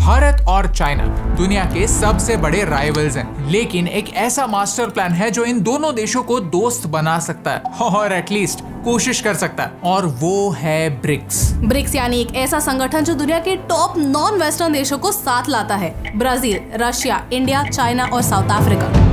भारत और चाइना दुनिया के सबसे बड़े राइवल्स हैं, लेकिन एक ऐसा मास्टर प्लान है जो इन दोनों देशों को दोस्त बना सकता है और एटलीस्ट कोशिश कर सकता है, और वो है ब्रिक्स। ब्रिक्स यानी एक ऐसा संगठन जो दुनिया के टॉप नॉन वेस्टर्न देशों को साथ लाता है। ब्राजील, रशिया, इंडिया, चाइना और साउथ अफ्रीका।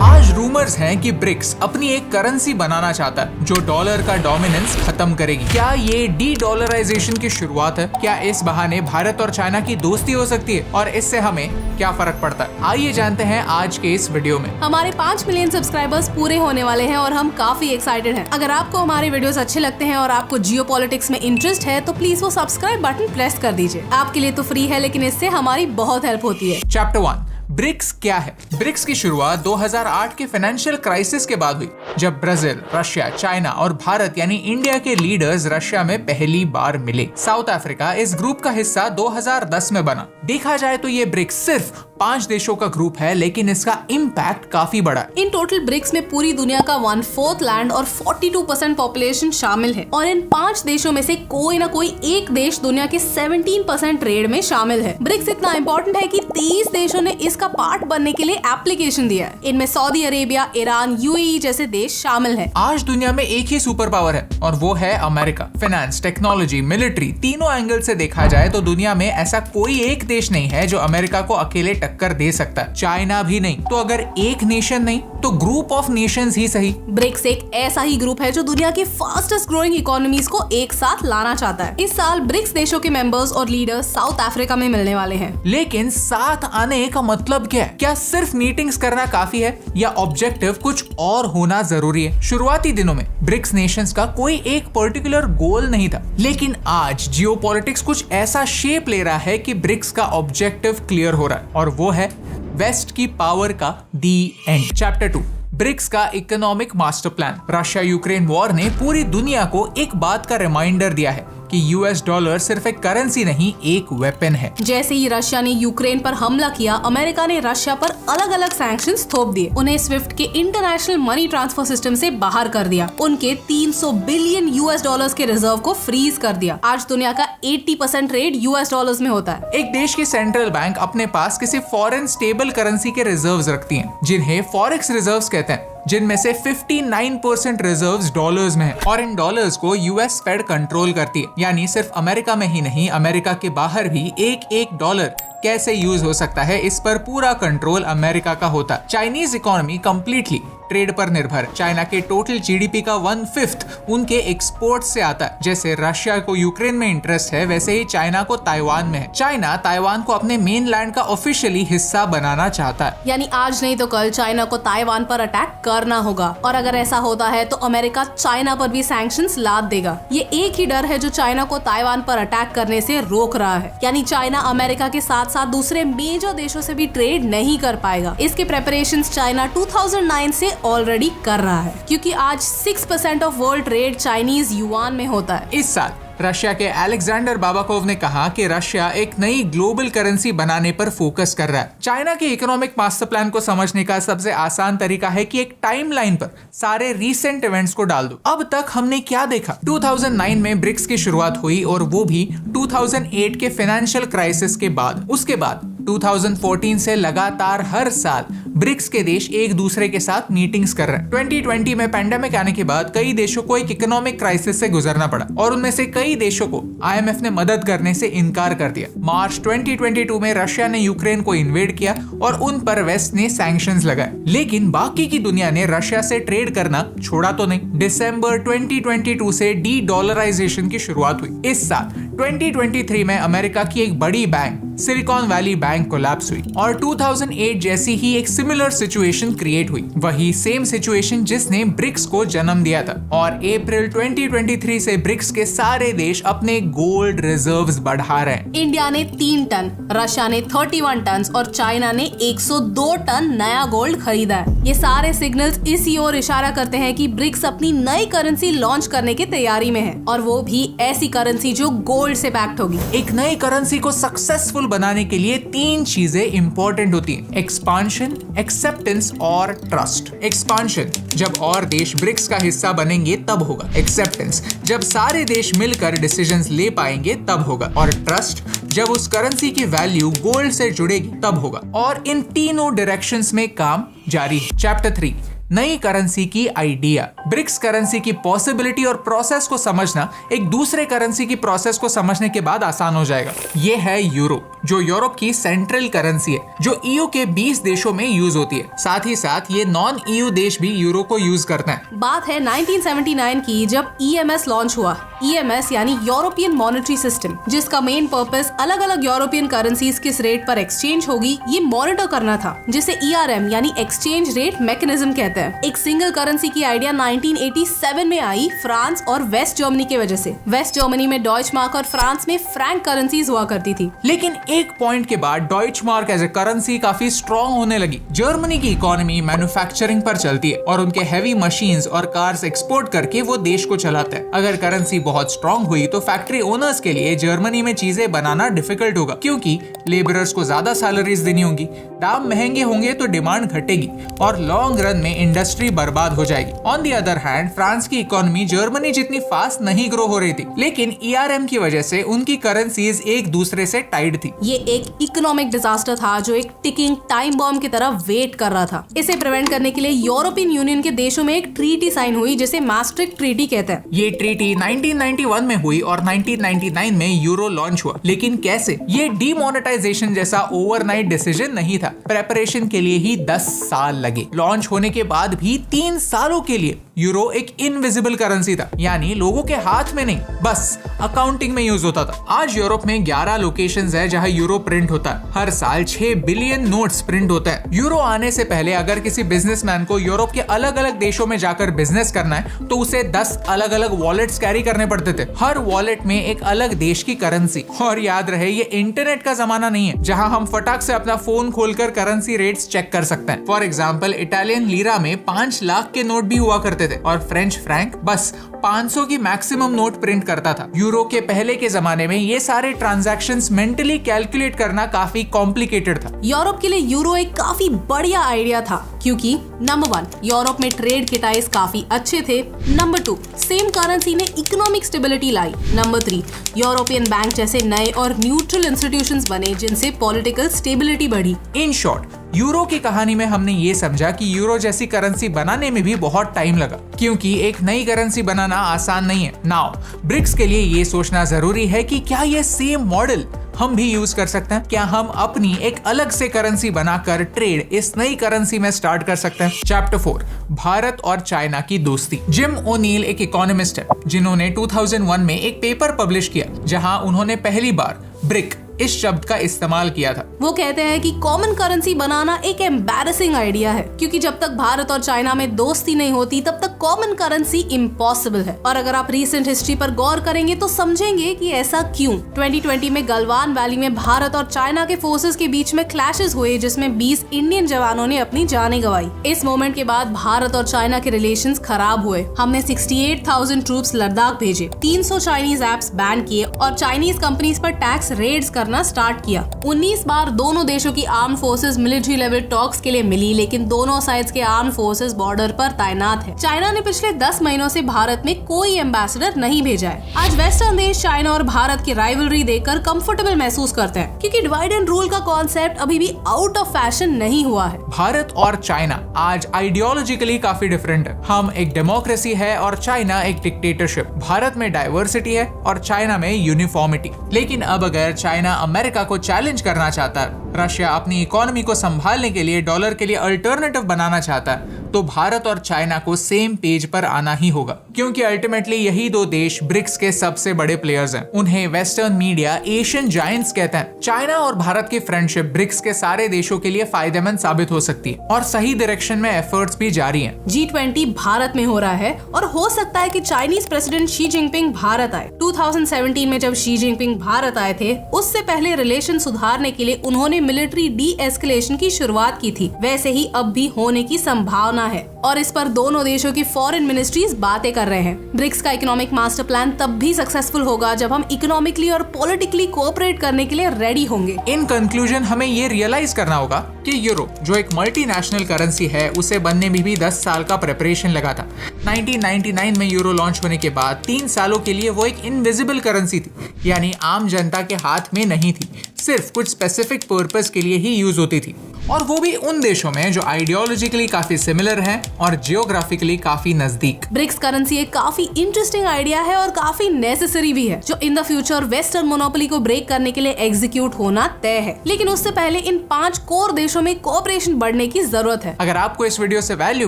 आज रूमर्स हैं कि ब्रिक्स अपनी एक करेंसी बनाना चाहता है जो डॉलर का डोमिनेंस खत्म करेगी। क्या ये डी डॉलराइजेशन की शुरुआत है? क्या इस बहाने भारत और चाइना की दोस्ती हो सकती है और इससे हमें क्या फर्क पड़ता है? आइए जानते हैं आज के इस वीडियो में। हमारे 5 मिलियन सब्सक्राइबर्स पूरे होने वाले हैं और हम काफी एक्साइटेड हैं। अगर आपको हमारे वीडियोस अच्छे लगते हैं और आपको जियोपॉलिटिक्स में इंटरेस्ट है तो प्लीज वो सब्सक्राइब बटन प्रेस कर दीजिए। आपके लिए तो फ्री है, लेकिन इससे हमारी बहुत हेल्प होती है। चैप्टर 1, ब्रिक्स क्या है? ब्रिक्स की शुरुआत 2008 के फाइनेंशियल क्राइसिस के बाद हुई, जब ब्राजील, रशिया, चाइना और भारत यानी इंडिया के लीडर्स रशिया में पहली बार मिले। साउथ अफ्रीका इस ग्रुप का हिस्सा 2010 में बना। देखा जाए तो ये ब्रिक्स सिर्फ 5 देशों का ग्रुप है, लेकिन इसका इम्पैक्ट काफी बड़ा है। इन टोटल ब्रिक्स में पूरी दुनिया का 1/4 लैंड और 42% पॉपुलेशन शामिल है, और इन 5 देशों में से कोई ना कोई एक देश दुनिया के 17% ट्रेड में शामिल है। ब्रिक्स इतना इम्पोर्टेंट है कि 23 देशों ने इसका पार्ट बनने के लिए एप्लीकेशन दिया है। इनमें सऊदी अरेबिया, ईरान, यूएई जैसे देश शामिल हैं। आज दुनिया में एक ही सुपर पावर है और वो है अमेरिका। फाइनेंस, टेक्नोलॉजी, मिलिट्री, तीनों एंगल से देखा जाए तो दुनिया में ऐसा कोई एक देश नहीं है जो अमेरिका को अकेले टक्कर दे सकता है। चाइना भी नहीं, तो अगर एक नेशन नहीं तो ग्रुप ऑफ नेशंस ही सही। ब्रिक्स एक ऐसा ही ग्रुप है जो दुनिया की फास्टेस्ट ग्रोइंग इकोनॉमीज को एक साथ लाना चाहता है। इस साल ब्रिक्स देशों के मेंबर्स और लीडर्स साउथ अफ्रीका में मिलने वाले हैं। लेकिन साथ आने का मतलब क्या है? क्या सिर्फ मीटिंग्स करना काफी है या ऑब्जेक्टिव कुछ और होना जरूरी है? शुरुआती दिनों में ब्रिक्स नेशंस का कोई एक पर्टिकुलर गोल नहीं था, लेकिन आज जियोपॉलिटिक्स कुछ ऐसा शेप ले रहा है कि ब्रिक्स का ऑब्जेक्टिव क्लियर हो रहा है, और वो है वेस्ट की पावर का दी एंड। चैप्टर 2, ब्रिक्स का economic master plan. Russia Ukraine war ने पूरी दुनिया को एक बात का रिमाइंडर दिया है कि यूएस डॉलर सिर्फ एक करेंसी नहीं, एक वेपन है। जैसे ही रशिया ने यूक्रेन पर हमला किया, अमेरिका ने रशिया पर अलग अलग सैंक्शंस थोप दिए। उन्हें स्विफ्ट के इंटरनेशनल मनी ट्रांसफर सिस्टम से बाहर कर दिया। उनके 300 बिलियन यूएस डॉलर्स के रिजर्व को फ्रीज कर दिया। आज दुनिया का 80% ट्रेड यूएस डॉलर्स में होता है। एक देश की सेंट्रल बैंक अपने पास किसी फॉरेन स्टेबल करेंसी के रिजर्व्स रखती है, जिन्हें फॉरेक्स रिजर्व्स कहते हैं, जिनमें से 59% रिजर्व्स डॉलर्स में है, और इन डॉलर्स को यूएस फेड कंट्रोल करती है। यानी सिर्फ अमेरिका में ही नहीं, अमेरिका के बाहर भी एक डॉलर कैसे यूज हो सकता है, इस पर पूरा कंट्रोल अमेरिका का होता है। चाइनीज इकोनॉमी कंप्लीटली ट्रेड पर निर्भर। चाइना के टोटल जीडीपी का 1/5 उनके एक्सपोर्ट से आता है। जैसे रशिया को यूक्रेन में इंटरेस्ट है, वैसे ही चाइना को ताइवान में है। चाइना ताइवान को अपने मेन लैंड का ऑफिशियली हिस्सा बनाना चाहता है। यानी आज नहीं तो कल चाइना को ताइवान पर अटैक करना होगा, और अगर ऐसा होता है तो अमेरिका चाइना पर भी सैंक्शंस लाद देगा। ये एक ही डर है जो चाइना को ताइवान पर अटैक करने से रोक रहा है। यानी चाइना अमेरिका के साथ साथ दूसरे मेजर देशों से भी ट्रेड नहीं कर पाएगा। इसके प्रेपरेशंस चाइना 2009 से ऑलरेडी कर रहा है, क्योंकि आज 6% of world trade Chinese yuan में होता है। इस साल रशिया के अलेक्जेंडर बाबाकोव ने कहा कि रशिया एक नई ग्लोबल करेंसी बनाने पर फोकस कर रहा है। चाइना के इकोनॉमिक मास्टर प्लान को समझने का सबसे आसान तरीका है कि एक टाइमलाइन पर सारे रीसेंट इवेंट्स को डाल दो। अब तक हमने क्या देखा? 2009 में ब्रिक्स की शुरुआत हुई, और वो भी 2008 के फाइनेंशियल क्राइसिस के बाद। उसके बाद 2014 से लगातार हर साल ब्रिक्स के देश एक दूसरे के साथ मीटिंग्स कर रहे हैं। 2020 में पैंडेमिक आने के बाद कई देशों को एक इकोनॉमिक क्राइसिस से गुजरना पड़ा, और उनमें से कई देशों को आईएमएफ ने मदद करने से इनकार कर दिया। मार्च 2022 में रशिया ने यूक्रेन को इन्वेड किया और उन पर वेस्ट ने सैंक्शंस लगाए, लेकिन बाकी की दुनिया ने रशिया से ट्रेड करना छोड़ा तो नहीं। दिसंबर 2022 से डी डॉलराइजेशन की शुरुआत हुई। इस साल 2023 में अमेरिका की एक बड़ी bank silicon valley bank collapse हुई, और 2008 जैसी ही एक सिमिलर सिचुएशन क्रिएट हुई। वही सेम सिचुएशन जिसने ब्रिक्स को जन्म दिया था। और अप्रैल 2023 से ब्रिक्स के सारे देश अपने गोल्ड रिजर्व्स बढ़ा रहे हैं। इंडिया ने 3 टन, रशिया ने 31 टन और चाइना ने 102 टन नया गोल्ड खरीदा है। ये सारे सिग्नल्स इसी ओर इशारा करते हैं कि ब्रिक्स अपनी नई करेंसी लॉन्च करने की तैयारी में है, और वो भी ऐसी करेंसी जो गोल्ड से बैक्ड होगी। एक नई करेंसी को सक्सेसफुल बनाने के लिए 3 चीजें इंपॉर्टेंट होती हैं: एक्सपांशन, एक्सेप्टेंस और ट्रस्ट। एक्सपांशन, जब और देश ब्रिक्स का हिस्सा बनेंगे तब होगा। एक्सेप्टेंस, जब सारे देश मिलकर डिसीजंस ले पाएंगे तब होगा। और ट्रस्ट, जब उस करेंसी की वैल्यू गोल्ड से जुड़ेगी तब होगा। और इन तीनों डायरेक्शंस में काम जारी है। चैप्टर 3, नई करेंसी की आइडिया। ब्रिक्स करेंसी की पॉसिबिलिटी और प्रोसेस को समझना एक दूसरे करेंसी की प्रोसेस को समझने के बाद आसान हो जाएगा। ये है यूरो, जो यूरोप की सेंट्रल करेंसी है, जो ईयू के 20 देशों में यूज होती है। साथ ही साथ ये नॉन ईयू देश भी यूरो को यूज करते हैं। बात है 1979 की, जब EMS लॉन्च हुआ। EMS यानी यूरोपियन मॉनेटरी सिस्टम, जिसका मेन पर्पस अलग अलग यूरोपियन करेंसीज किस रेट पर एक्सचेंज होगी ये मॉनिटर करना था, जिसे ERM यानी एक्सचेंज रेट मैकेनिज्म कहते हैं। एक सिंगल करेंसी की आइडिया 1987 में आई फ्रांस और वेस्ट जर्मनी की वजह से। वेस्ट जर्मनी में डॉइच मार्क और फ्रांस में फ्रैंक करेंसीज हुआ करती थी। लेकिन एक पॉइंट के बाद Deutsche Mark as a currency काफी स्ट्रॉन्ग होने लगी। जर्मनी की इकोनॉमी मैन्युफैक्चरिंग पर चलती है और उनके हैवी मशीन्स और कार्स एक्सपोर्ट करके वो देश को चलाते हैं। अगर करेंसी बहुत स्ट्रॉन्ग हुई तो फैक्ट्री ओनर्स के लिए जर्मनी में चीजें बनाना डिफिकल्ट होगा, क्योंकि लेबरर्स को ज्यादा सैलरीज देनी होंगी, दाम महंगे होंगे तो डिमांड घटेगी और लॉन्ग रन में इंडस्ट्री बर्बाद हो जाएगी। On the other hand France की इकोनॉमी जर्मनी जितनी फास्ट नहीं ग्रो हो रही थी, लेकिन ERM की वजह से उनकी करेंसीज एक दूसरे से टाइड थी। ये एक इकोनॉमिक डिजास्टर था जो एक टिकिंग टाइम बॉम्ब की तरह वेट कर रहा था। इसे प्रिवेंट करने के लिए यूरोपियन यूनियन के देशों में एक ट्रीटी साइन हुई, जिसे maastricht ट्रीटी कहते हैं। ये ट्रीटी 1991 में हुई और 1999 में यूरो लॉन्च हुआ। लेकिन कैसे? ये डीमोनेटाइजेशन जैसा ओवरनाइट डिसीजन नहीं था। प्रेपरेशन के लिए ही 10 साल लगे। लॉन्च होने के बाद भी 3 सालों के लिए यूरो एक इनविजिबल करेंसी था, यानी लोगों के हाथ में नहीं, बस अकाउंटिंग में यूज होता था। आज यूरोप में 11 लोकेशंस है जहां यूरो प्रिंट होता है। हर साल 6 बिलियन नोट्स प्रिंट होते हैं। यूरो आने से पहले अगर किसी बिजनेसमैन को यूरोप के अलग अलग देशों में जाकर बिजनेस करना है तो उसे 10 अलग अलग वॉलेट्स कैरी करने पड़ते थे, हर वॉलेट में एक अलग देश की करेंसी। और याद रहे, ये इंटरनेट का जमाना नहीं है जहां हम फटाक से अपना फोन खोलकर करेंसी रेट्स चेक कर सकते हैं। फॉर एग्जाम्पल, इटालियन लीरा में 5 लाख के नोट भी हुआ करते थे और फ्रेंच फ्रैंक बस 500 की मैक्सिमम नोट प्रिंट करता था। यूरो के पहले के जमाने में ये सारे ट्रांजैक्शंस मेंटली कैलकुलेट करना काफी कॉम्प्लिकेटेड था। यूरोप के लिए यूरो एक काफी बढ़िया आइडिया था, क्योंकि नंबर 1, यूरोप में ट्रेड के टाइज काफी अच्छे थे। नंबर 2, सेम करेंसी ने इकोनॉमिक स्टेबिलिटी लाई। नंबर 3, यूरोपियन बैंक जैसे नए और न्यूट्रल इंस्टीट्यूशंस बने, जिनसे पॉलिटिकल स्टेबिलिटी बढ़ी। इन शॉर्ट, यूरो की कहानी में हमने ये समझा कि यूरो जैसी करेंसी बनाने में भी बहुत टाइम लगा, क्योंकि एक नई करेंसी बनाना आसान नहीं है। नाउ ब्रिक्स के लिए ये सोचना जरूरी है कि क्या ये सेम मॉडल हम भी यूज कर सकते हैं? क्या हम अपनी एक अलग से करेंसी बनाकर ट्रेड इस नई करेंसी में स्टार्ट कर सकते हैं? चैप्टर 4, भारत और चाइना की दोस्ती। जिम ओनील एक इकोनॉमिस्ट है जिन्होंने 2001 में एक पेपर पब्लिश किया जहां उन्होंने पहली बार ब्रिक इस शब्द का इस्तेमाल किया था। वो कहते हैं कि कॉमन करेंसी बनाना एक एम्बैरेसिंग आइडिया है, क्योंकि जब तक भारत और चाइना में दोस्ती नहीं होती तब तक कॉमन करेंसी इम्पॉसिबल है। और अगर आप रीसेंट हिस्ट्री पर गौर करेंगे तो समझेंगे कि ऐसा क्यों। 2020 में गलवान वैली में भारत और चाइना के फोर्सेस के बीच में क्लैशेस हुए, जिसमें 20 इंडियन जवानों ने अपनी जानें गंवाई। इस मोमेंट के बाद भारत और चाइना के रिलेशंस खराब हुए। हमने 68,000 ट्रूप्स लद्दाख भेजे, 300 चाइनीज एप्स बैन किए और चाइनीज कंपनीज पर टैक्स रेड्स करना स्टार्ट किया। 19 बार दोनों देशों की arm forces military level talks के लिए मिली, लेकिन दोनों साइड्स के आर्म फोर्सेस बॉर्डर पर तैनात है। चाइना ने पिछले 10 महीनों से भारत में कोई एम्बेसडर नहीं भेजा है। आज वेस्टर्न देश चाइना और भारत की राइवलरी देखकर कंफर्टेबल महसूस करते हैं, क्योंकि डिवाइड एंड रूल का कॉन्सेप्ट अभी भी आउट ऑफ फैशन नहीं हुआ है। भारत और चाइना आज आइडियोलॉजिकली काफी डिफरेंट है। हम एक डेमोक्रेसी है और चाइना एक डिक्टेटरशिप। भारत में डाइवर्सिटी है और चाइना में यूनिफॉर्मिटी। लेकिन अब अगर चाइना अमेरिका को चैलेंज करना चाहता है, रशिया अपनी इकोनॉमी को संभालने के लिए डॉलर के लिए अल्टरनेटिव बनाना चाहता है, तो भारत और चाइना को सेम पेज पर आना ही होगा, क्योंकि अल्टीमेटली यही दो देश ब्रिक्स के सबसे बड़े प्लेयर्स हैं। उन्हें वेस्टर्न मीडिया एशियन जायंट्स कहते हैं। चाइना और भारत की फ्रेंडशिप ब्रिक्स के सारे देशों के लिए फायदेमंद साबित हो सकती है और सही डायरेक्शन में एफर्ट्स भी जारी हैं। G20 भारत में हो रहा है और हो सकता है कि Chinese president Xi Jinping Bharat आए। 2017 में जब शी जिनपिंग भारत आए थे, उससे पहले रिलेशन सुधारने के लिए उन्होंने मिलिट्री डी एस्केलेशन की शुरुआत की थी। वैसे ही अब भी होने की संभावना है। और इस पर दोनों देशों की फॉरेन मिनिस्ट्रीज बातें कर रहे हैं। ब्रिक्स का इकोनॉमिक मास्टर प्लान तब भी सक्सेसफुल होगा जब हम इकोनॉमिकली और पॉलिटिकली कोऑपरेट करने के लिए रेडी होंगे। इन कंक्लूजन हमें ये रियलाइज करना होगा कि यूरो जो एक मल्टीनेशनल करेंसी है, उसे बनने में भी 10 साल का प्रिपरेशन लगा था। 1999 में यूरो लॉन्च होने के बाद 3 सालों के लिए वो एक इनविजिबल करेंसी थी, यानी आम जनता के हाथ में नहीं थी, सिर्फ कुछ स्पेसिफिक पर्पस के लिए ही यूज होती थी, और वो भी उन देशों में जो आइडियोलॉजिकली काफी सिमिलर हैं और जियोग्राफिकली काफी नजदीक। ब्रिक्स करेंसी एक काफी इंटरेस्टिंग आइडिया है और काफी नेसेसरी भी है, जो in the future western monopoly को ब्रेक करने के लिए एग्जीक्यूट होना तय है। लेकिन उससे पहले इन 5 कोर देशों में कोऑपरेशन बढ़ने की जरूरत है। अगर आपको इस वीडियो से वैल्यू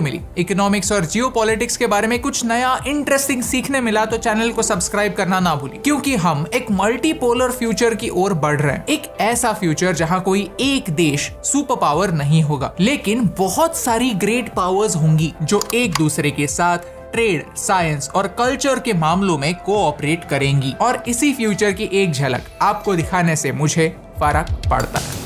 मिली, इकोनॉमिक्स और जियोपॉलिटिक्स के बारे में कुछ नया इंटरेस्टिंग सीखने मिला, तो चैनल को सब्सक्राइब करना ना भूलिए, क्योंकि हम एक मल्टीपोलर फ्यूचर की ओर बढ़ रहे हैं। एक ऐसा फ्यूचर जहां कोई एक देश सुपर पावर नहीं होगा, लेकिन बहुत सारी ग्रेट पावर्स होंगी जो एक दूसरे के साथ ट्रेड, साइंस और कल्चर के मामलों में कोऑपरेट करेंगी। और इसी फ्यूचर की एक झलक आपको दिखाने से मुझे फर्क पड़ता है।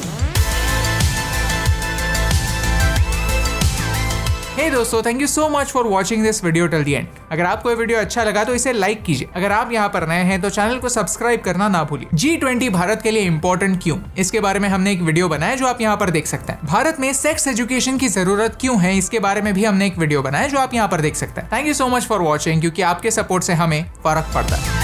हे दोस्तों, thank you so much for watching this video till the end. अगर आपको ये वीडियो अच्छा लगा तो इसे लाइक कीजिए। अगर आप यहाँ पर नए हैं तो चैनल को सब्सक्राइब करना ना भूलिए। G20 भारत के लिए इंपॉर्टेंट क्यों, इसके बारे में हमने एक वीडियो बनाया जो आप यहाँ पर देख सकते हैं। भारत में सेक्स एजुकेशन की जरूरत क्यों है, इसके बारे में भी हमने एक वीडियो बनाया जो आप यहाँ पर देख सकते हैं। Thank you so much for watching, क्योंकि आपके सपोर्ट से हमें फर्क पड़ता है।